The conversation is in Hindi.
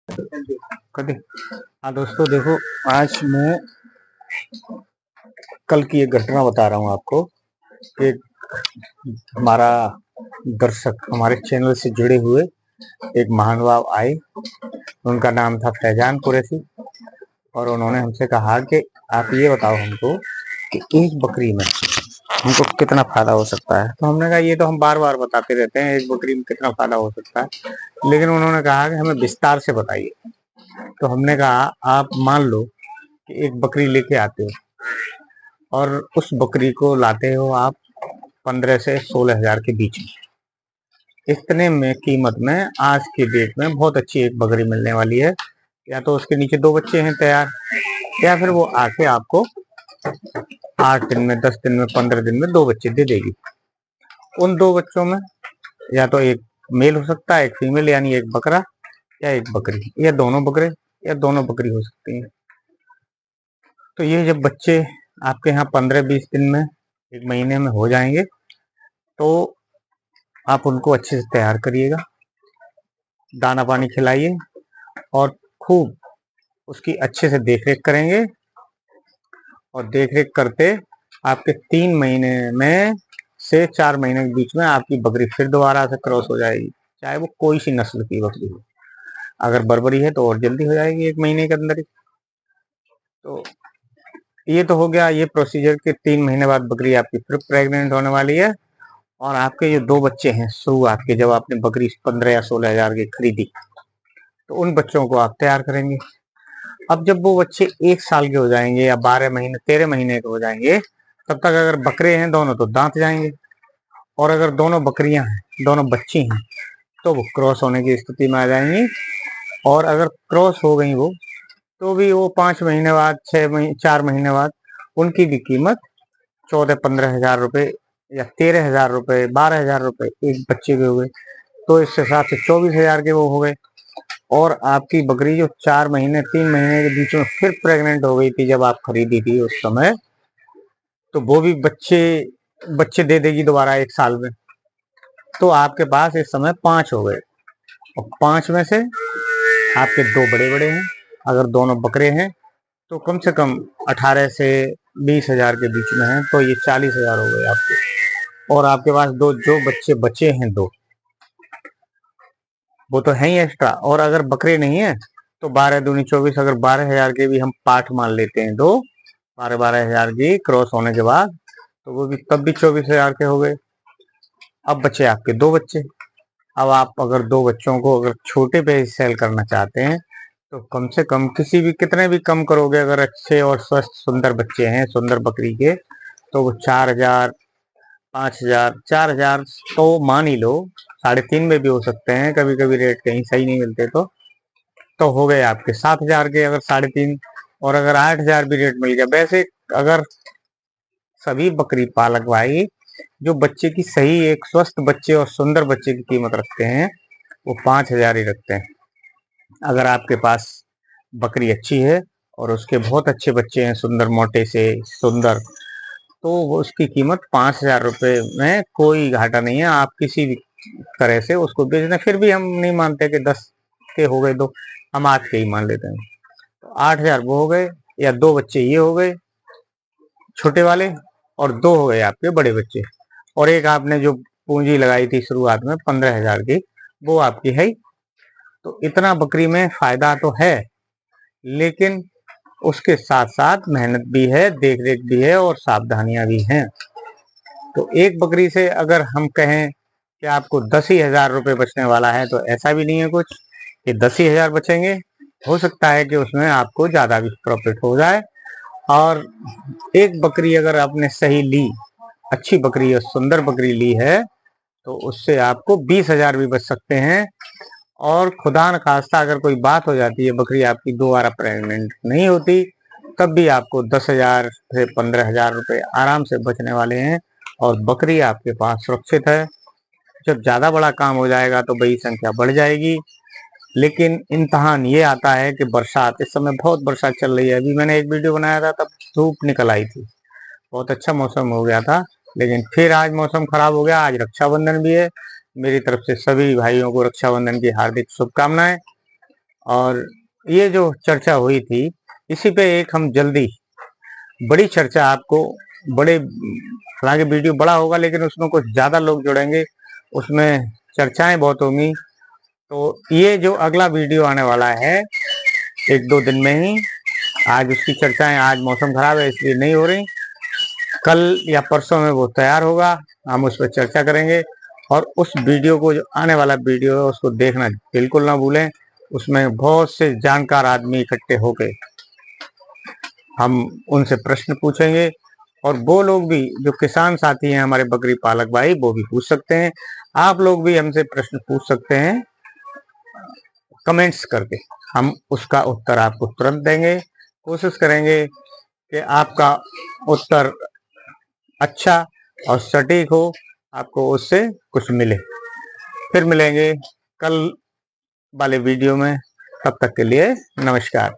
कभी हाँ दोस्तों देखो, आज मैं कल की एक घटना बता रहा हूँ आपको। एक हमारा दर्शक हमारे चैनल से जुड़े हुए एक महानुभाव आए। उनका नाम था फैजान कुरैशी और उन्होंने हमसे कहा कि आप ये बताओ हमको कि एक बकरी में हमको कितना फायदा हो सकता है। तो हमने कहा ये तो हम बार बार बताते रहते हैं, एक बकरी में कितना फायदा हो सकता है, लेकिन उन्होंने कहा कि हमें विस्तार से बताइए। तो हमने कहा आप मान लो कि एक बकरी लेके आते हो और उस बकरी को लाते हो आप 15 से 16 हजार के बीच में। इतने में कीमत में आज की डेट में बहुत अच्छी एक बकरी मिलने वाली है। या तो उसके नीचे 2 बच्चे हैं तैयार, या फिर वो आके आपको 8 दिन में, 10 दिन में, 15 दिन में 2 बच्चे दे देगी। उन 2 बच्चों में या तो एक मेल हो सकता है, एक फीमेल, यानी एक बकरा या एक बकरी, या दोनों बकरे या दोनों बकरी हो सकती हैं। तो ये जब बच्चे आपके यहाँ 15-20 दिन में, 1 महीने में हो जाएंगे, तो आप उनको अच्छे से तैयार करिएगा, दाना पानी खिलाइए और खूब उसकी अच्छे से देख रेख करेंगे। और देख रेख करते आपके 3 महीने में से 4 महीने के बीच में आपकी बकरी फिर दोबारा से क्रॉस हो जाएगी, चाहे वो कोई सी नस्ल की बकरी हो। अगर बर्बरी है तो और जल्दी हो जाएगी 1 महीने के अंदर ही। तो ये तो हो गया ये प्रोसीजर के 3 महीने बाद बकरी आपकी फिर प्रेग्नेंट होने वाली है। और आपके ये 2 बच्चे हैं शुरुआत के, जब आपने बकरी 15 या 16 हजार की खरीदी, तो उन बच्चों को आप तैयार करेंगे। अब जब वो बच्चे 1 साल के हो जाएंगे या 12 महीने 13 महीने के हो जाएंगे, तब तक अगर बकरे हैं दोनों तो दांत जाएंगे, और अगर दोनों बकरियां हैं, दोनों बच्ची हैं, तो वो क्रॉस होने की स्थिति में आ जाएंगी। और अगर क्रॉस हो गई वो, तो भी वो 5 महीने बाद, 6 महीने, 4 महीने बाद उनकी भी कीमत 14-15 हजार रुपए या 13 हजार रुपए, 12 हजार रुपए एक बच्चे के हुए। तो इस हिसाब से 24 हजार के वो हो गए। और आपकी बकरी जो 4 महीने 3 महीने के बीच में फिर प्रेग्नेंट हो गई थी जब आप खरीदी थी उस समय, तो वो भी बच्चे बच्चे दे देगी दोबारा 1 साल में। तो आपके पास इस समय 5 हो गए, और 5 में से आपके 2 बड़े बड़े हैं। अगर दोनों बकरे हैं तो कम से कम 18 से 20 हजार के बीच में है, तो ये 40 हजार हो गए आपके। और आपके पास 2 जो बच्चे बचे हैं 2, वो तो है ही एक्स्ट्रा। और अगर बकरे नहीं है तो 12 दूनी 24, अगर 12 हजार के भी हम पाठ मान लेते हैं, 2 12-12 हजार की क्रॉस होने के बाद, तो वो भी तब भी 24 हजार के हो गए। अब बचे आपके 2 बच्चे। अब आप अगर 2 बच्चों को अगर छोटे पे सेल करना चाहते हैं, तो कम से कम किसी भी कितने भी कम करोगे, अगर अच्छे और स्वस्थ सुंदर बच्चे हैं सुंदर बकरी के, तो वो 4 हजार, 5 हजार, 4 हजार तो मान ही लो, 3.5 में भी हो सकते हैं, कभी कभी रेट कहीं सही नहीं मिलते। तो हो गए आपके 7 हजार के, अगर 3.5। और अगर 8 हजार भी रेट मिल गया, वैसे अगर सभी बकरी पालक भाई जो बच्चे की सही एक स्वस्थ बच्चे और सुंदर बच्चे की कीमत रखते हैं, वो 5 हजार ही रखते हैं। अगर आपके पास बकरी अच्छी है और उसके बहुत अच्छे बच्चे हैं, सुंदर मोटे से सुंदर, तो वो उसकी कीमत 5 हजार रुपये में कोई घाटा नहीं है। आप किसी भी तरह से उसको बेचना, फिर भी हम नहीं मानते कि 10 के हो गए, तो हम 8 के ही मान लेते हैं। तो 8 हजार वो हो गए, या 2 बच्चे ये हो गए छोटे वाले, और 2 हो गए आपके बड़े बच्चे। और एक आपने जो पूंजी लगाई थी शुरुआत में 15 हजार की, वो आपकी है। तो इतना बकरी में फायदा तो है, लेकिन उसके साथ साथ मेहनत भी है, देख रेख भी है, और सावधानियां भी हैं। तो एक बकरी से अगर हम कहें कि आपको 10 ही हजार रुपये बचने वाला है, तो ऐसा भी नहीं है कुछ कि 10 ही हजार बचेंगे। हो सकता है कि उसमें आपको ज्यादा भी प्रॉफिट हो जाए। और एक बकरी अगर आपने सही ली, अच्छी बकरी और सुंदर बकरी ली है, तो उससे आपको 20 हजार भी बच सकते हैं। और खुदा न खास्ता अगर कोई बात हो जाती है, बकरी आपकी दोबारा प्रेग्नेंट नहीं होती, तब भी आपको 10 हजार से 15 हजार रुपये आराम से बचने वाले हैं, और बकरी आपके पास सुरक्षित है। जब ज्यादा बड़ा काम हो जाएगा तो बड़ी संख्या बढ़ जाएगी। लेकिन इम्तहान ये आता है कि बरसात, इस समय बहुत बरसात चल रही है। अभी मैंने एक वीडियो बनाया था तब धूप निकल आई थी, बहुत अच्छा मौसम हो गया था, लेकिन फिर आज मौसम खराब हो गया। आज रक्षाबंधन भी है, मेरी तरफ से सभी भाइयों को रक्षाबंधन की हार्दिक शुभकामनाएं। और ये जो चर्चा हुई थी, इसी पे एक हम जल्दी बड़ी चर्चा आपको बड़े, हालांकि वीडियो बड़ा होगा लेकिन उसमें कुछ ज्यादा लोग जुड़ेंगे, उसमें चर्चाएं बहुत होंगी। तो ये जो अगला वीडियो आने वाला है 1-2 दिन में ही, आज उसकी चर्चाएं, आज मौसम खराब है इसलिए नहीं हो रही, कल या परसों में वो तैयार होगा, हम उस पर चर्चा करेंगे। और उस वीडियो को, जो आने वाला वीडियो है, उसको देखना बिल्कुल ना भूलें। उसमें बहुत से जानकार आदमी इकट्ठे होके हम उनसे प्रश्न पूछेंगे, और वो लोग भी जो किसान साथी हैं हमारे बकरी पालक भाई, वो भी पूछ सकते हैं। आप लोग भी हमसे प्रश्न पूछ सकते हैं कमेंट्स करके, हम उसका उत्तर आपको तुरंत देंगे। कोशिश करेंगे कि आपका उत्तर अच्छा और सटीक हो, आपको उससे कुछ मिले। फिर मिलेंगे कल वाले वीडियो में, तब तक के लिए नमस्कार।